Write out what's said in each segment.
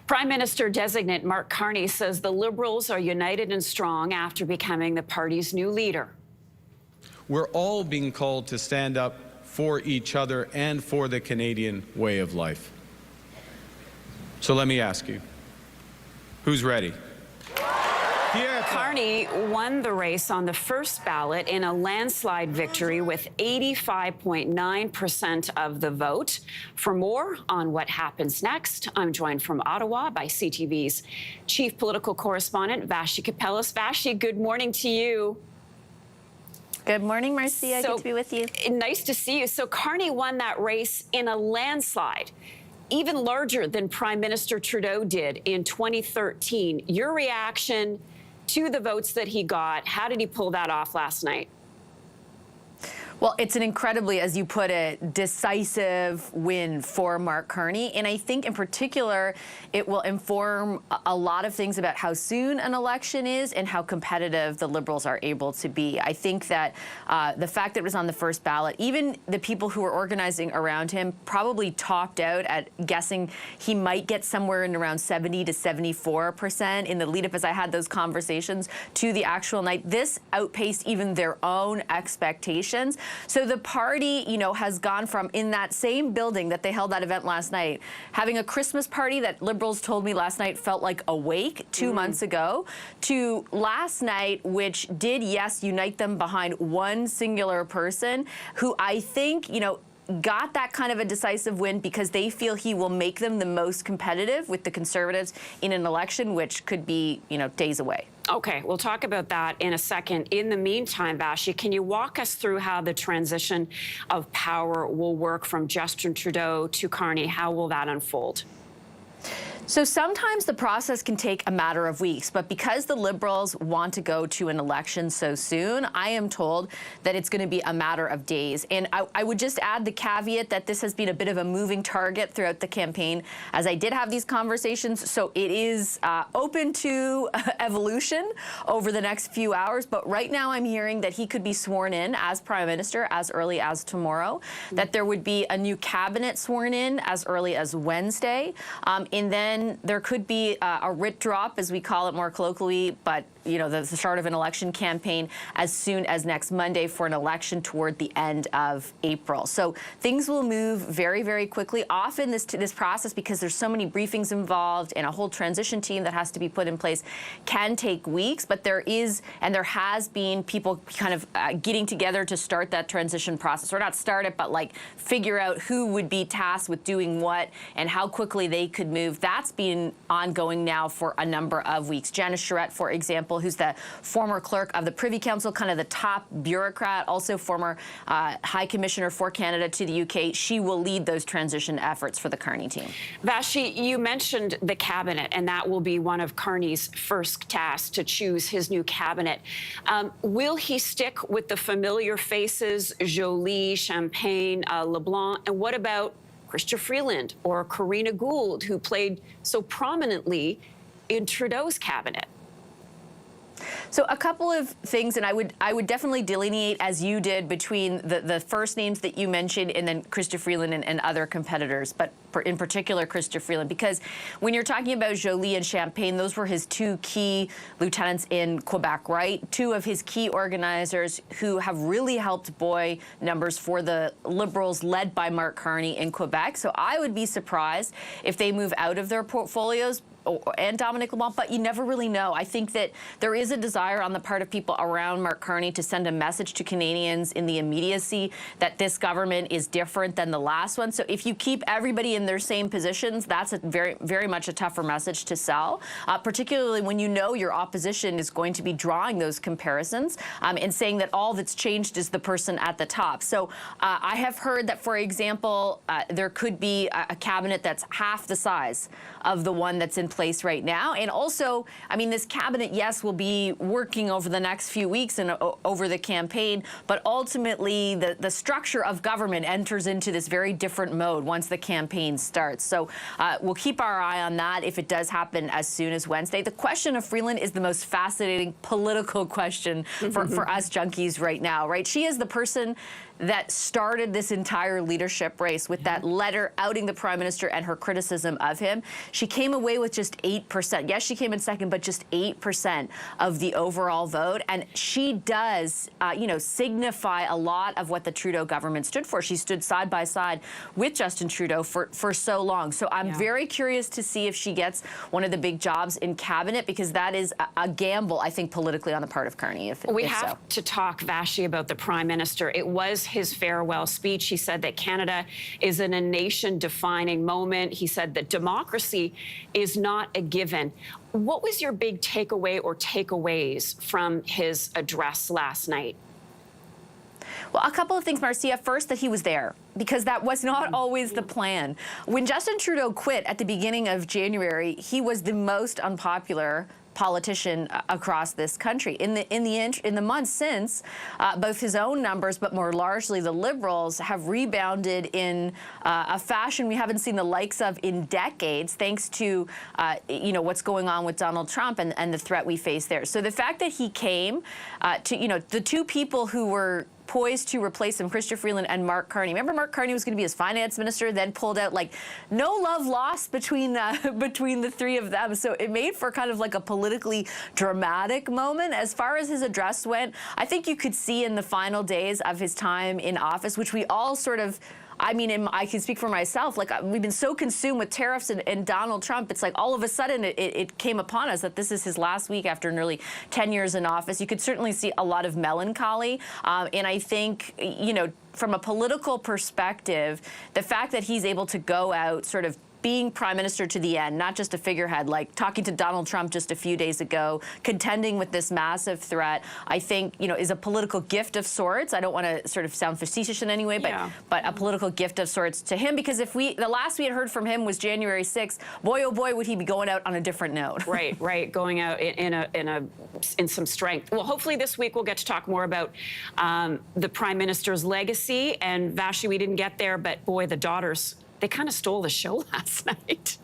Prime Minister-designate Mark Carney says the Liberals are united and strong after becoming the party's new leader. We're all being called to stand up for each other and for the Canadian way of life. So let me ask you, who's ready? Carney won the race on the first ballot in a landslide victory with 85.9% of the vote. For more on what happens next, I'm joined from Ottawa by CTV's chief political correspondent, Vassy Kapelos. Vassy, good morning to you. Good morning, Marcia. Good to be with you. Nice to see you. So Carney won that race in a landslide, even larger than Prime Minister Trudeau did in 2013. Your reaction to the votes that he got, how did he pull that off last night? Well, it's an incredibly, as you put it, decisive win for Mark Carney. And I think in particular, it will inform a lot of things about how soon an election is and how competitive the Liberals are able to be. I think that the fact that it was on the first ballot, even the people who were organizing around him probably topped out at guessing he might get somewhere in around 70 to 74% in the lead up as I had those conversations to the actual night. This outpaced even their own expectations. So the party, has gone from in that same building that they held that event last night, having a Christmas party that Liberals told me last night felt like a wake 2 months ago, to last night, which did, yes, unite them behind one singular person who I think, got that kind of a decisive win because they feel he will make them the most competitive with the Conservatives in an election, which could be, days away. Okay, we'll talk about that in a second. In the meantime, Vassy, can you walk us through how the transition of power will work from Justin Trudeau to Carney? How will that unfold? So sometimes the process can take a matter of weeks, but because the Liberals want to go to an election so soon, I am told that it's going to be a matter of days. And I would just add the caveat that this has been a bit of a moving target throughout the campaign, as I did have these conversations. So it is open to evolution over the next few hours. But right now I'm hearing that he could be sworn in as Prime Minister as early as tomorrow, that there would be a new cabinet sworn in as early as Wednesday, and then there could be a writ drop, as we call it more colloquially, but the start of an election campaign as soon as next Monday for an election toward the end of April. So things will move very, very quickly. Often this process, because there's so many briefings involved and a whole transition team that has to be put in place, can take weeks. But there is, and there has been, people kind of getting together to start that transition process, or not start it, but like figure out who would be tasked with doing what and how quickly they could move. That's been ongoing now for a number of weeks. Janice Charette, for example, who's the former clerk of the Privy Council, kind of the top bureaucrat, also former High Commissioner for Canada to the UK. She will lead those transition efforts for the Carney team. Vassy, you mentioned the cabinet, and that will be one of Carney's first tasks, to choose his new cabinet. Will he stick with the familiar faces, Joly, Champagne, LeBlanc, and what about Chrystia Freeland or Karina Gould, who played so prominently in Trudeau's cabinet? So a couple of things, and I would definitely delineate, as you did, between the first names that you mentioned and then Chrystia Freeland and other competitors, but in particular Chrystia Freeland, because when you're talking about Joly and Champagne, those were his two key lieutenants in Quebec, right? Two of his key organizers who have really helped buoy numbers for the Liberals led by Mark Carney in Quebec. So I would be surprised if they move out of their portfolios, and Dominic LeBlanc, but you never really know. I think that there is a desire on the part of people around Mark Carney to send a message to Canadians in the immediacy that this government is different than the last one. So if you keep everybody in their same positions, that's a very, very much a tougher message to sell, particularly when you know your opposition is going to be drawing those comparisons and saying that all that's changed is the person at the top. So I have heard that, for example, there could be a cabinet that's half the size of the one that's in place right now. And also, I mean, this cabinet, yes, will be working over the next few weeks and over the campaign, but ultimately the structure of government enters into this very different mode once the campaign starts. So we'll keep our eye on that if it does happen as soon as Wednesday. The question of Freeland is the most fascinating political question for us junkies right now, right? She is the person that started this entire leadership race with that letter outing the prime minister and her criticism of him. She came away with just 8%. Yes, she came in second, but just 8% of the overall vote. And she does, signify a lot of what the Trudeau government stood for. She stood side by side with Justin Trudeau for so long. So I'm very curious to see if she gets one of the big jobs in cabinet, because that is a gamble, I think, politically on the part of Carney. We have to talk, Vashi, about the prime minister. It was his farewell speech. He said that Canada is in a nation-defining moment. He said that democracy is not a given. What was your big takeaway or takeaways from his address last night? Well, a couple of things, Marcia. First, that he was there, because that was not always the plan. When Justin Trudeau quit at the beginning of January, he was the most unpopular politician across this country. In the months since, both his own numbers, but more largely the Liberals, have rebounded in a fashion we haven't seen the likes of in decades, thanks to what's going on with Donald Trump and the threat we face there. So the fact that he came to the two people who were poised to replace him, Chrystia Freeland and Mark Carney. Remember, Mark Carney was going to be his finance minister, then pulled out. Like, no love lost between the three of them. So it made for kind of like a politically dramatic moment. As far as his address went, I think you could see in the final days of his time in office, which we all sort of, I can speak for myself. Like, we've been so consumed with tariffs and Donald Trump. It's like all of a sudden it came upon us that this is his last week after nearly 10 years in office. You could certainly see a lot of melancholy. And I think, from a political perspective, the fact that he's able to go out sort of being prime minister to the end, not just a figurehead, like talking to Donald Trump just a few days ago, contending with this massive threat, I think, is a political gift of sorts. I don't want to sort of sound facetious in any way, but a political gift of sorts to him, because the last we had heard from him was January 6th, boy, oh boy, would he be going out on a different note. Right, going out in some strength. Well, hopefully this week we'll get to talk more about the prime minister's legacy. And Vashi, we didn't get there, but boy, the daughters, they kind of stole the show last night.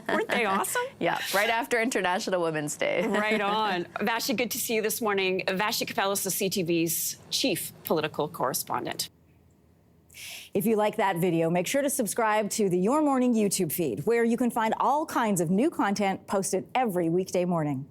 Weren't they awesome? Yeah, right after International Women's Day. Right on. Vashi, good to see you this morning. Vashi Kapelos is CTV's chief political correspondent. If you like that video, make sure to subscribe to the Your Morning YouTube feed, where you can find all kinds of new content posted every weekday morning.